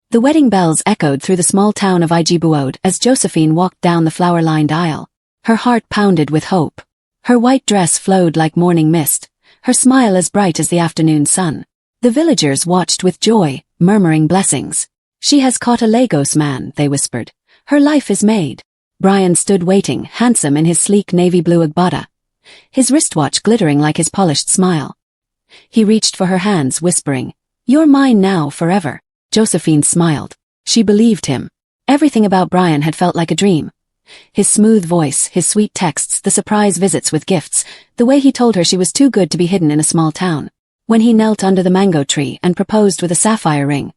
The wedding bells echoed through the small town of Ijibuode as Josephine walked down the flower-lined aisle. Her heart pounded with hope. Her white dress flowed like morning mist, her smile as bright as the afternoon sun. The villagers watched with joy, murmuring blessings. "She has caught a Lagos man," they whispered. "Her life is made." Bryan stood waiting, handsome in his sleek navy blue agbada, his wristwatch glittering like his polished smile. He reached for her hands, whispering, "You're mine now, forever." Josephine smiled. She believed him. Everything about Bryan had felt like a dream. His smooth voice, his sweet texts, the surprise visits with gifts, the way he told her she was too good to be hidden in a small town. When he knelt under the mango tree and proposed with a sapphire ring,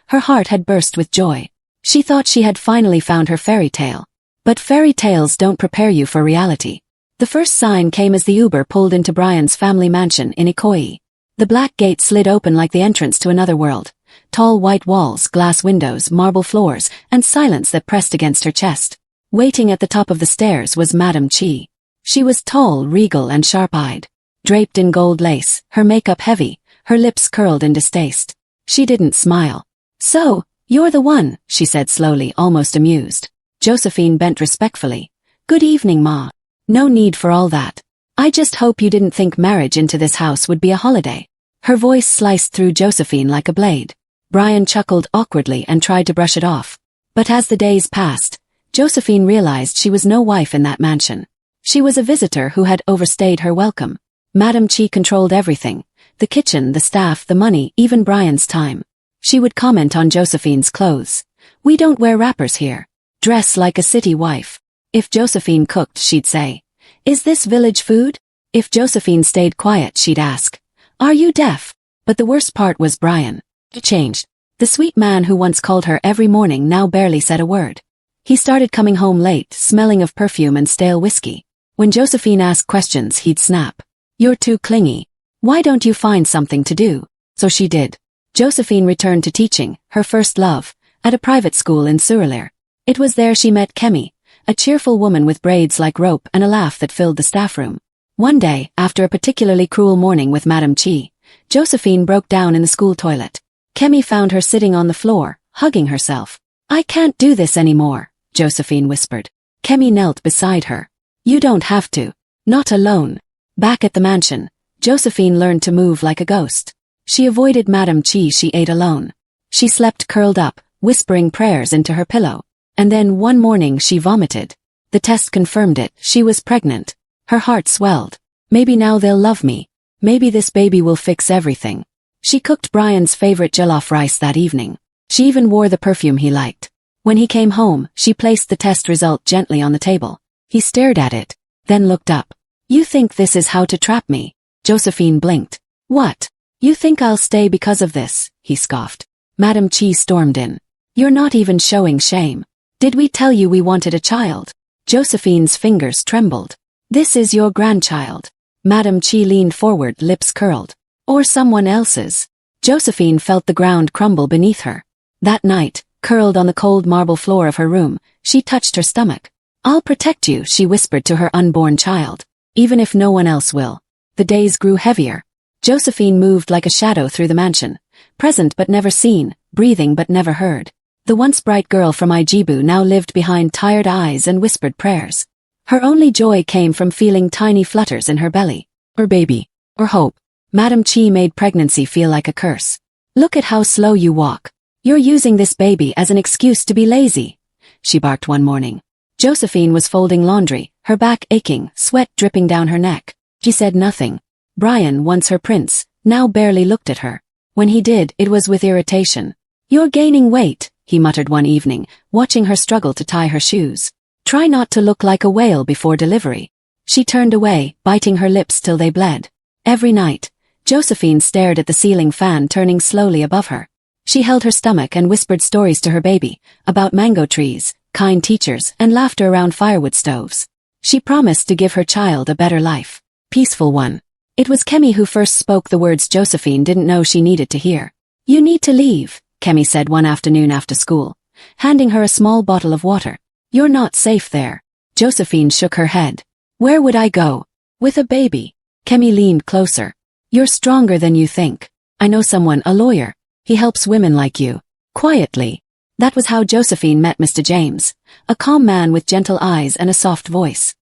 her heart had burst with joy. She thought she had finally found her fairy tale. But fairy tales don't prepare you for reality. The first sign came as the Uber pulled into Bryan's family mansion in Ikoyi. The black gate slid open like the entrance to another world. Tall white walls, glass windows, marble floors, and silence that pressed against her chest. Waiting at the top of the stairs was Madame Chi. She was tall, regal, and sharp-eyed. Draped in gold lace, her makeup heavy, her lips curled in distaste. She didn't smile. "So, you're the one," she said slowly, almost amused. Josephine bent respectfully. "Good evening, Ma. No need for all that. I just hope you didn't think marriage into this house would be a holiday." Her voice sliced through Josephine like a blade. Bryan chuckled awkwardly and tried to brush it off. But as the days passed, Josephine realized she was no wife in that mansion. She was a visitor who had overstayed her welcome. Madame Chi controlled everything: the kitchen, the staff, the money, even Bryan's time. She would comment on Josephine's clothes. "We don't wear wrappers here. Dress like a city wife." If Josephine cooked, she'd say, "Is this village food?" If Josephine stayed quiet, she'd ask, "Are you deaf?" But the worst part was Bryan. He changed. The sweet man who once called her every morning now barely said a word. He started coming home late, smelling of perfume and stale whiskey. When Josephine asked questions, he'd snap. "You're too clingy. Why don't you find something to do?" So she did. Josephine returned to teaching, her first love, at a private school in Surulere. It was there she met Kemi, a cheerful woman with braids like rope and a laugh that filled the staff room. One day, after a particularly cruel morning with Madame Chi, Josephine broke down in the school toilet. Kemi found her sitting on the floor, hugging herself. "I can't do this anymore," Josephine whispered. Kemi knelt beside her. "You don't have to. Not alone." Back at the mansion, Josephine learned to move like a ghost. She avoided Madame Chi. She ate alone. She slept curled up, whispering prayers into her pillow. And then one morning she vomited. The test confirmed it. She was pregnant. Her heart swelled. "Maybe now they'll love me. Maybe this baby will fix everything." She cooked Bryan's favorite jollof rice that evening. She even wore the perfume he liked. When he came home, she placed the test result gently on the table. He stared at it, then looked up. "You think this is how to trap me?" Josephine blinked. "What? You think I'll stay because of this?" he scoffed. Madame Chi stormed in. "You're not even showing shame. Did we tell you we wanted a child?" Josephine's fingers trembled. "This is your grandchild." Madame Chi leaned forward, lips curled. "Or someone else's." Josephine felt the ground crumble beneath her. That night, curled on the cold marble floor of her room, she touched her stomach. "I'll protect you," she whispered to her unborn child. "Even if no one else will." The days grew heavier. Josephine moved like a shadow through the mansion, present but never seen, breathing but never heard. The once bright girl from Ijibu now lived behind tired eyes and whispered prayers. Her only joy came from feeling tiny flutters in her belly. Or baby. Or hope. Madame Chi made pregnancy feel like a curse. "Look at how slow you walk. You're using this baby as an excuse to be lazy," she barked one morning. Josephine was folding laundry, her back aching, sweat dripping down her neck. She said nothing. Bryan, once her prince, now barely looked at her. When he did, it was with irritation. "You're gaining weight," he muttered one evening, watching her struggle to tie her shoes. "Try not to look like a whale before delivery." She turned away, biting her lips till they bled. Every night, Josephine stared at the ceiling fan turning slowly above her. She held her stomach and whispered stories to her baby, about mango trees, kind teachers, and laughter around firewood stoves. She promised to give her child a better life. Peaceful one. It was Kemi who first spoke the words Josephine didn't know she needed to hear. "You need to leave," Kemi said one afternoon after school, handing her a small bottle of water. "You're not safe there." Josephine shook her head. "Where would I go? With a baby?" Kemi leaned closer. "You're stronger than you think. I know someone, a lawyer. He helps women like you." quietly. That was how Josephine met Mr. James, a calm man with gentle eyes and a soft voice.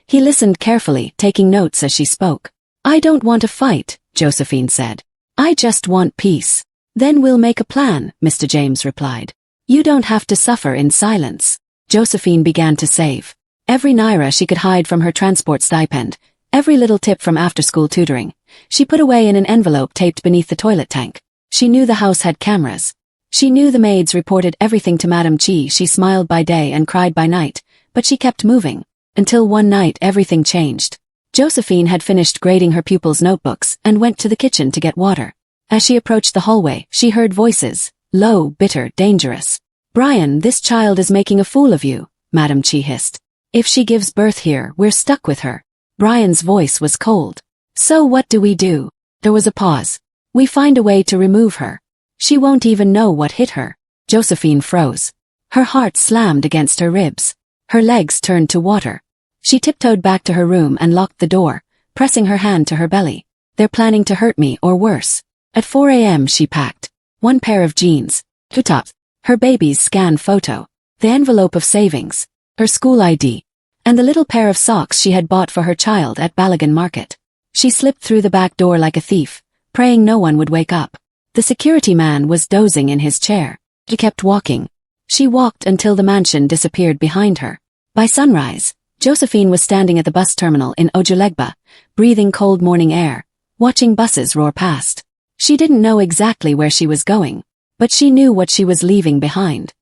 He listened carefully, taking notes as she spoke. "I don't want to fight," Josephine said. "I just want peace." "Then we'll make a plan," Mr. James replied. "You don't have to suffer in silence." Josephine began to save. Every naira she could hide from her transport stipend, every little tip from after-school tutoring, she put away in an envelope taped beneath the toilet tank. She knew the house had cameras. She knew the maids reported everything to Madam Chi. She smiled by day and cried by night, but she kept moving. Until one night everything changed. Josephine had finished grading her pupils' notebooks and went to the kitchen to get water. As she approached the hallway, she heard voices, low, bitter, dangerous. "Bryan, this child is making a fool of you," Madam Chi hissed. "If she gives birth here, we're stuck with her." Bryan's voice was cold. "So what do we do?" There was a pause. "We find a way to remove her. She won't even know what hit her." Josephine froze. Her heart slammed against her ribs. Her legs turned to water. She tiptoed back to her room and locked the door, pressing her hand to her belly. "They're planning to hurt me or worse." At 4 a.m. she packed. One pair of jeans, two tops, her baby's scan photo, the envelope of savings, her school ID, and the little pair of socks she had bought for her child at Balagan Market. She slipped through the back door like a thief, praying no one would wake up. The security man was dozing in his chair. She kept walking. She walked until the mansion disappeared behind her. By sunrise, Josephine was standing at the bus terminal in Ojulegba, breathing cold morning air, watching buses roar past. She didn't know exactly where she was going, but she knew what she was leaving behind.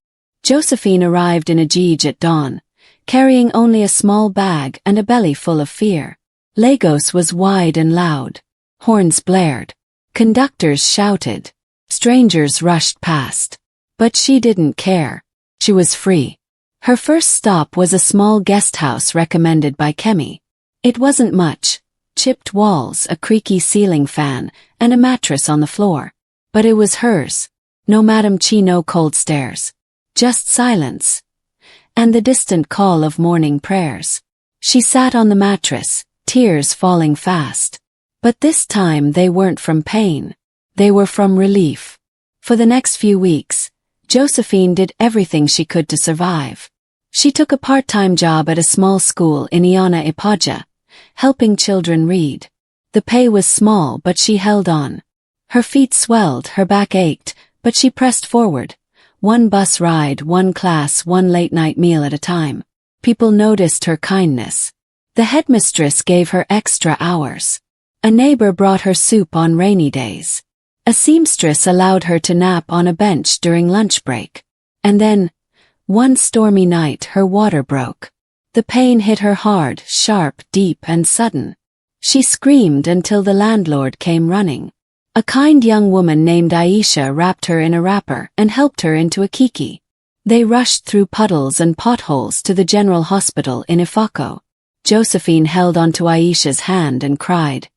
Josephine arrived in Ajij at dawn, carrying only a small bag and a belly full of fear. Lagos was wide and loud. Horns blared. Conductors shouted. Strangers rushed past. But she didn't care. She was free. Her first stop was a small guest house recommended by Kemi. It wasn't much. Chipped walls, a creaky ceiling fan, and a mattress on the floor. But it was hers. No Madam Chi, no cold stares. Just silence. And the distant call of morning prayers. She sat on the mattress, tears falling fast. But this time they weren't from pain. They were from relief. For the next few weeks, Josephine did everything she could to survive. She took a part-time job at a small school in Iana Ipaja, helping children read. The pay was small, but she held on. Her feet swelled, her back ached, but she pressed forward. One bus ride, one class, one late-night meal at a time. People noticed her kindness. The headmistress gave her extra hours. A neighbor brought her soup on rainy days. A seamstress allowed her to nap on a bench during lunch break. And then, one stormy night, her water broke. The pain hit her hard, sharp, deep, and sudden. She screamed until the landlord came running. A kind young woman named Aisha wrapped her in a wrapper and helped her into a kiki. They rushed through puddles and potholes to the general hospital in Ifako. Josephine held onto Aisha's hand and cried,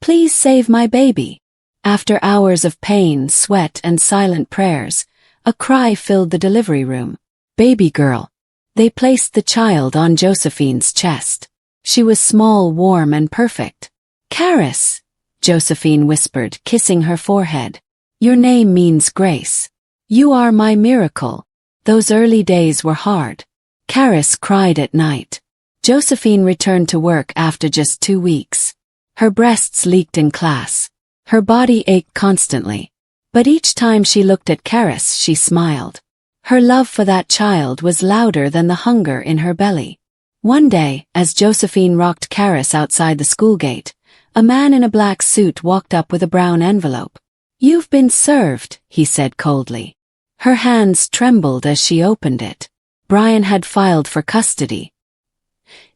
"Please save my baby." After hours of pain, sweat, and silent prayers, a cry filled the delivery room. "Baby girl." They placed the child on Josephine's chest. She was small, warm, and perfect. "Karis," Josephine whispered, kissing her forehead. "Your name means grace. You are my miracle." Those early days were hard. Karis cried at night. Josephine returned to work after just 2 weeks. Her breasts leaked in class. Her body ached constantly. But each time she looked at Karis, she smiled. Her love for that child was louder than the hunger in her belly. One day, as Josephine rocked Karis outside the school gate, a man in a black suit walked up with a brown envelope. "You've been served," he said coldly. Her hands trembled as she opened it. Bryan had filed for custody.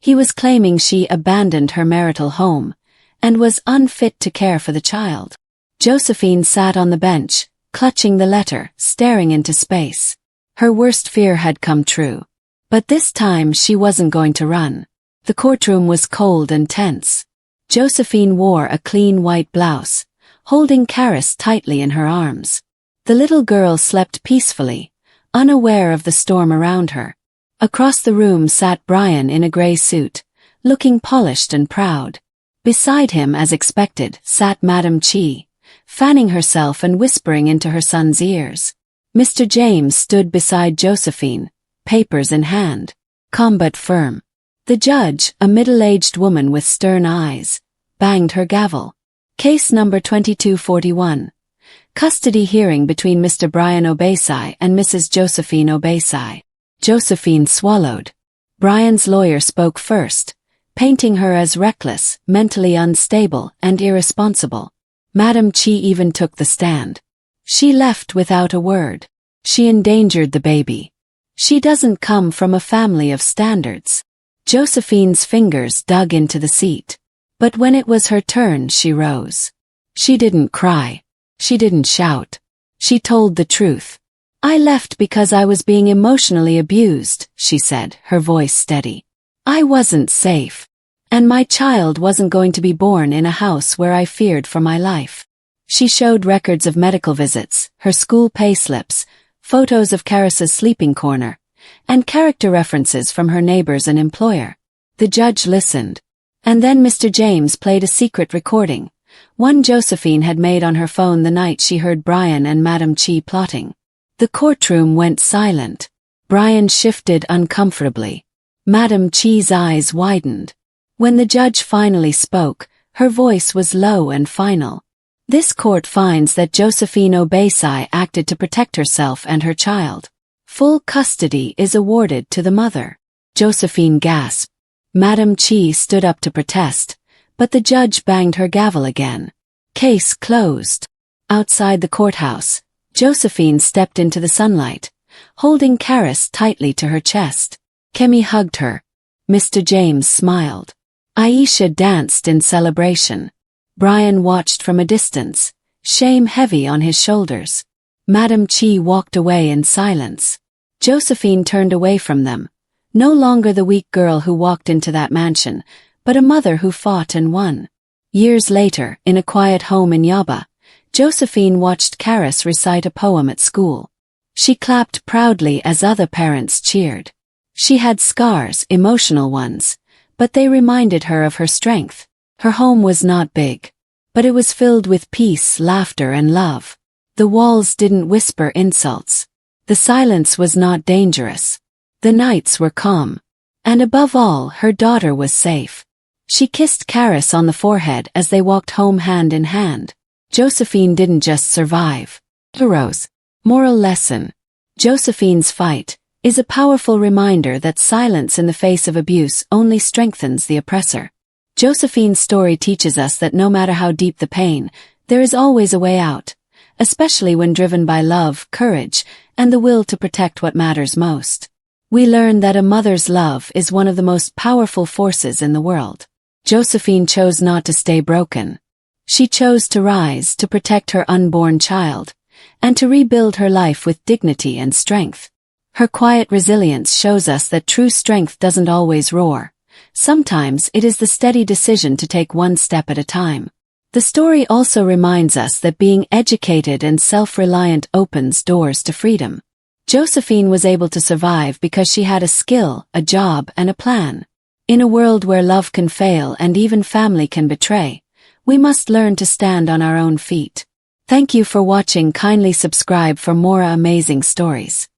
He was claiming she abandoned her marital home and was unfit to care for the child. Josephine sat on the bench, clutching the letter, staring into space. Her worst fear had come true. But this time she wasn't going to run. The courtroom was cold and tense. Josephine wore a clean white blouse, holding Karis tightly in her arms. The little girl slept peacefully, unaware of the storm around her. Across the room sat Bryan in a gray suit, looking polished and proud. Beside him, as expected, sat Madam Chi, fanning herself and whispering into her son's ears. Mr. James stood beside Josephine, papers in hand, calm but firm. The judge, a middle-aged woman with stern eyes, banged her gavel. Case number 2241. Custody hearing between Mr. Bryan Obesai and Mrs. Josephine Obesai. Josephine swallowed. Bryan's lawyer spoke first, painting her as reckless, mentally unstable, and irresponsible. Madam Chi even took the stand. She left without a word. She endangered the baby. She doesn't come from a family of standards. Josephine's fingers dug into the seat. But when it was her turn, she rose. She didn't cry. She didn't shout. She told the truth. I left because I was being emotionally abused, she said, her voice steady. I wasn't safe. And my child wasn't going to be born in a house where I feared for my life. She showed records of medical visits, her school payslips, photos of Karis's sleeping corner, and character references from her neighbors and employer. The judge listened. And then Mr. James played a secret recording, one Josephine had made on her phone the night she heard Bryan and Madam Chi plotting. The courtroom went silent. Bryan shifted uncomfortably. Madam Chi's eyes widened. When the judge finally spoke, her voice was low and final. This court finds that Josephine Obesai acted to protect herself and her child. Full custody is awarded to the mother. Josephine gasped. Madam Chi stood up to protest, but the judge banged her gavel again. Case closed. Outside the courthouse, Josephine stepped into the sunlight, holding Karis tightly to her chest. Kemi hugged her. Mr. James smiled. Aisha danced in celebration. Bryan watched from a distance, shame heavy on his shoulders. Madam Chi walked away in silence. Josephine turned away from them, no longer the weak girl who walked into that mansion, but a mother who fought and won. Years later, in a quiet home in Yaba, Josephine watched Karis recite a poem at school. She clapped proudly as other parents cheered. She had scars, emotional ones, but they reminded her of her strength. Her home was not big, but it was filled with peace, laughter, and love. The walls didn't whisper insults. The silence was not dangerous. The nights were calm. And above all, her daughter was safe. She kissed Karis on the forehead as they walked home hand in hand. Josephine didn't just survive. Heroes. Moral lesson. Josephine's fight is a powerful reminder that silence in the face of abuse only strengthens the oppressor. Josephine's story teaches us that no matter how deep the pain, there is always a way out, especially when driven by love, courage, and the will to protect what matters most. We learn that a mother's love is one of the most powerful forces in the world. Josephine chose not to stay broken. She chose to rise to protect her unborn child, and to rebuild her life with dignity and strength. Her quiet resilience shows us that true strength doesn't always roar. Sometimes it is the steady decision to take one step at a time. The story also reminds us that being educated and self-reliant opens doors to freedom. Josephine was able to survive because she had a skill, a job, and a plan. In a world where love can fail and even family can betray, we must learn to stand on our own feet. Thank you for watching. Kindly subscribe for more amazing stories.